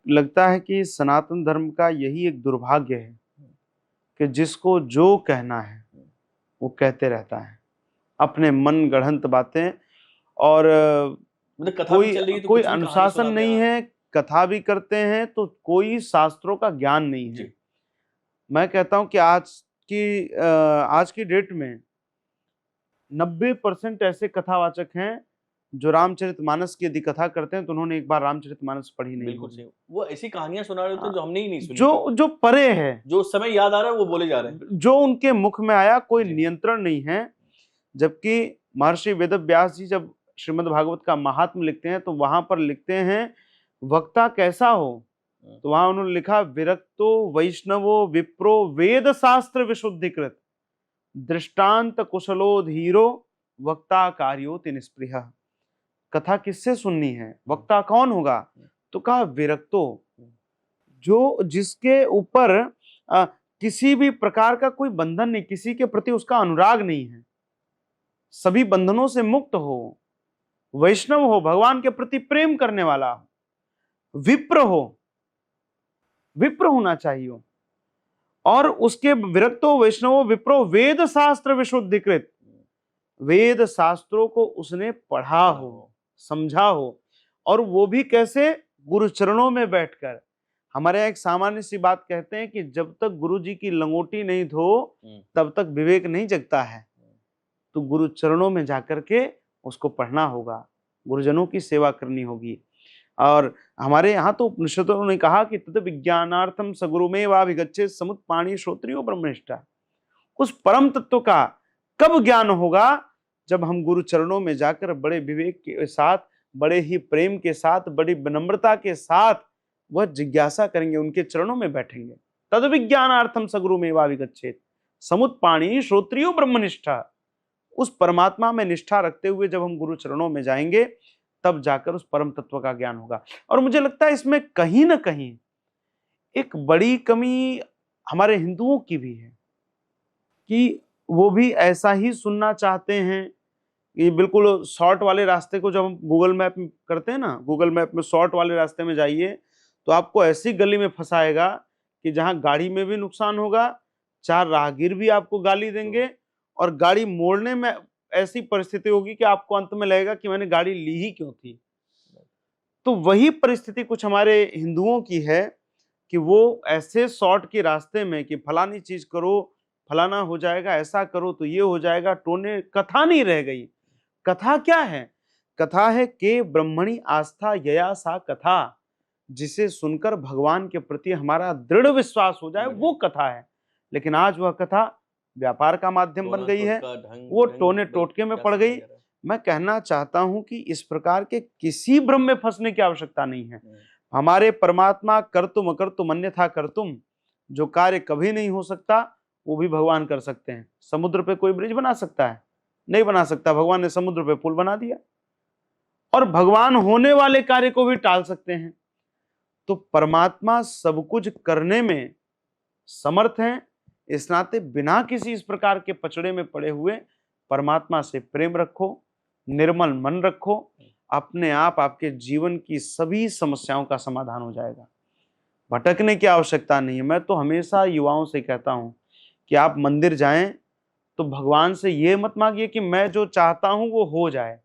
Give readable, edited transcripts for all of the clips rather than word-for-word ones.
लगता है कि सनातन धर्म का यही एक दुर्भाग्य है कि जिसको जो कहना है वो कहते रहता है, अपने मन गढ़ंत बातें। और मतलब कथा भी कोई चल रही है तो कोई कुछ भी कहानी अनुशासन सुनाते नहीं हैं। है, कथा भी करते हैं तो कोई शास्त्रों का ज्ञान नहीं है। जी। मैं कहता हूं कि आज की डेट में 90% ऐसे कथावाचक हैं जो रामचरितमानस की यदि कथा करते हैं तो उन्होंने एक बार रामचरितमानस पढ़ी नहीं बिल्कुल होगी। सही। वो ऐसी कहानियां सुना रहे होते हैं जो हमने ही नहीं सुनी जो थी। जो परे है, जो उस समय याद आ रहा है वो बोले जा रहे हैं। जो उनके मुख में आया, कोई जी। नियंत्रण नहीं है। जबकि महर्षि वेदव्यास जी जब श्रीमद् भागवत का महात्म लिखते हैं तो वहां पर लिखते हैं वक्ता कैसा हो, तो वहां उन्होंने लिखा विरक्तो वैष्णवो विप्रो वेद शास्त्र विशुद्धिकृत दृष्टांत कुशलो धीरो वक्ता कार्योति निष्पृह। कथा किससे सुननी है, वक्ता कौन होगा, तो कहा विरक्तो, जो जिसके ऊपर किसी भी प्रकार का कोई बंधन नहीं, किसी के प्रति उसका अनुराग नहीं है, सभी बंधनों से मुक्त हो, वैष्णव हो, भगवान के प्रति प्रेम करने वाला हो, विप्र हो, विप्र होना चाहिए। और उसके विरक्तो वैष्णवो विप्रो वेद शास्त्र विशुद्धिकृत, वेद शास्त्रों को उसने पढ़ा हो, समझा हो, और वो भी कैसे, गुरु चरणों में बैठकर। हमारे यहाँ एक सामान्य सी बात कहते हैं कि जब तक गुरु जी की लंगोटी नहीं धो तब तक विवेक नहीं जगता है। तो गुरु चरणों में जाकर के उसको पढ़ना होगा, गुरुजनों की सेवा करनी होगी। और हमारे यहाँ तो उपनिषदों ने कहा कि तद विज्ञानार्थम सगुरुमेवाभिगच्छेत् समुत्पाणि श्रोत्रियो ब्रह्मनिष्ठा। उस परम तत्व का कब ज्ञान होगा, जब हम गुरु चरणों में जाकर बड़े विवेक के साथ, बड़े ही प्रेम के साथ, बड़ी विनम्रता के साथ वह जिज्ञासा करेंगे, उनके चरणों में बैठेंगे। तद विज्ञानार्थम सगुरुमेवाभिगच्छेत् समुत्पाणि श्रोत्रियो ब्रह्मनिष्ठा। उस परमात्मा में निष्ठा रखते हुए जब हम गुरु चरणों में जाएंगे तब जाकर उस परम तत्व का ज्ञान होगा। और मुझे लगता है इसमें कहीं ना कहीं एक बड़ी कमी हमारे हिंदुओं की भी है कि वो भी ऐसा ही सुनना चाहते हैं। ये बिल्कुल शॉर्ट वाले रास्ते को जब हम गूगल मैप में करते हैं ना, गूगल मैप में शॉर्ट वाले रास्ते में जाइए तो आपको ऐसी गली में फंसाएगा कि जहां गाड़ी में भी नुकसान होगा, 4 राहगीर भी आपको गाली देंगे, और गाड़ी मोड़ने में ऐसी परिस्थिति होगी कि आपको अंत में लगेगा कि मैंने गाड़ी ली ही क्यों थी। तो वही परिस्थिति कुछ हमारे हिंदुओं की है कि वो ऐसे शॉर्ट के रास्ते में कि फलानी चीज करो, फलाना हो जाएगा, ऐसा करो तो ये हो जाएगा, टोने कथा नहीं रह गई। कथा क्या है, कथा है के ब्रह्मणी आस्था यया सा कथा, जिसे सुनकर भगवान के प्रति हमारा दृढ़ विश्वास हो जाए, वो कथा है। लेकिन आज वह कथा व्यापार का माध्यम बन गई है, वो टोने टोटके में पड़ गई। मैं कहना चाहता हूं कि इस प्रकार के किसी भ्रम में फंसने की आवश्यकता नहीं है। हमारे परमात्मा कर्तुम अकर्तुम अन्यथा कर्तुम, जो कार्य कभी नहीं हो सकता वो भी भगवान कर सकते हैं। समुद्र पे कोई ब्रिज बना सकता है? नहीं बना सकता। भगवान ने समुद्र पे पुल बना दिया। और भगवान होने वाले कार्य को भी टाल सकते हैं। तो परमात्मा सब कुछ करने में समर्थ हैं। इस नाते बिना किसी इस प्रकार के पचड़े में पड़े हुए परमात्मा से प्रेम रखो, निर्मल मन रखो, अपने आप आपके जीवन की सभी समस्याओं का समाधान हो जाएगा। भटकने की आवश्यकता नहीं है। मैं तो हमेशा युवाओं से कहता हूं कि आप मंदिर जाएं तो भगवान से ये मत मांगिए कि मैं जो चाहता हूं वो हो जाए।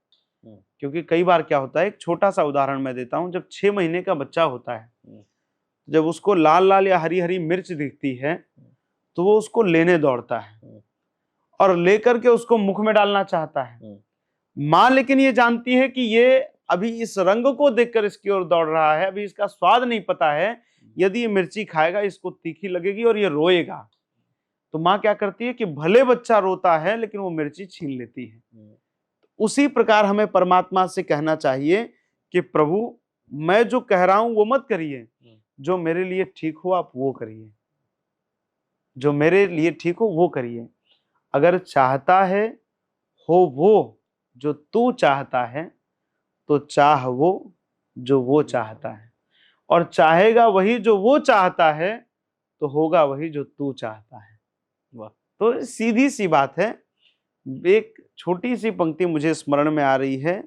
क्योंकि कई बार क्या होता है, एक छोटा सा उदाहरण मैं देता हूं। जब 6 महीने का बच्चा होता है, जब उसको लाल लाल या हरी हरी मिर्च दिखती है तो वो उसको लेने दौड़ता है और लेकर के उसको मुख में डालना चाहता है। माँ लेकिन ये जानती है कि ये अभी इस रंग को देखकर इसकी ओर दौड़ रहा है, अभी इसका स्वाद नहीं पता है। यदि ये मिर्ची खाएगा इसको तीखी लगेगी और ये रोएगा। तो माँ क्या करती है कि भले बच्चा रोता है लेकिन वो मिर्ची छीन लेती है। उसी प्रकार हमें परमात्मा से कहना चाहिए कि प्रभु मैं जो कह रहा हूं वो मत करिए, जो मेरे लिए ठीक हो आप वो करिए, जो मेरे लिए ठीक हो वो करिए। अगर चाहता है हो वो जो तू चाहता है तो चाह वो जो वो चाहता है, और चाहेगा वही जो वो चाहता है तो होगा वही जो तू चाहता है। वाह, तो सीधी सी बात है। एक छोटी सी पंक्ति मुझे स्मरण में आ रही है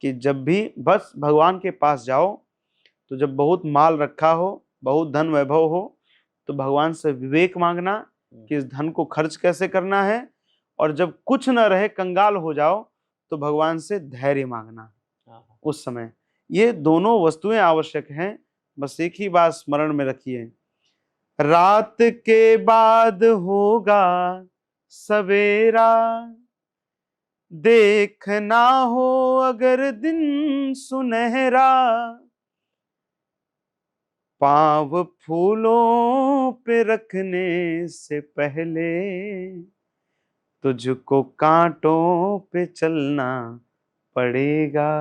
कि जब भी बस भगवान के पास जाओ तो जब बहुत माल रखा हो, बहुत धन वैभव हो, तो भगवान से विवेक मांगना कि इस धन को खर्च कैसे करना है, और जब कुछ न रहे, कंगाल हो जाओ, तो भगवान से धैर्य मांगना उस समय। ये दोनों वस्तुएं आवश्यक हैं। बस एक ही बात स्मरण में रखिए, रात के बाद होगा सवेरा, देखना हो अगर दिन सुनहरा, पाँव फूलों पे रखने से पहले तुझको कांटों पे चलना पड़ेगा।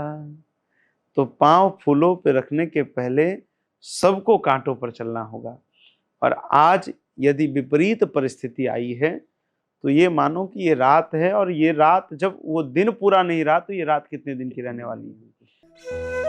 तो पाँव फूलों पे रखने के पहले सबको कांटों पर चलना होगा। और आज यदि विपरीत परिस्थिति आई है, तो ये मानो कि ये रात है, और ये रात जब वो दिन पूरा नहीं रहा, तो ये रात कितने दिन की रहने वाली है।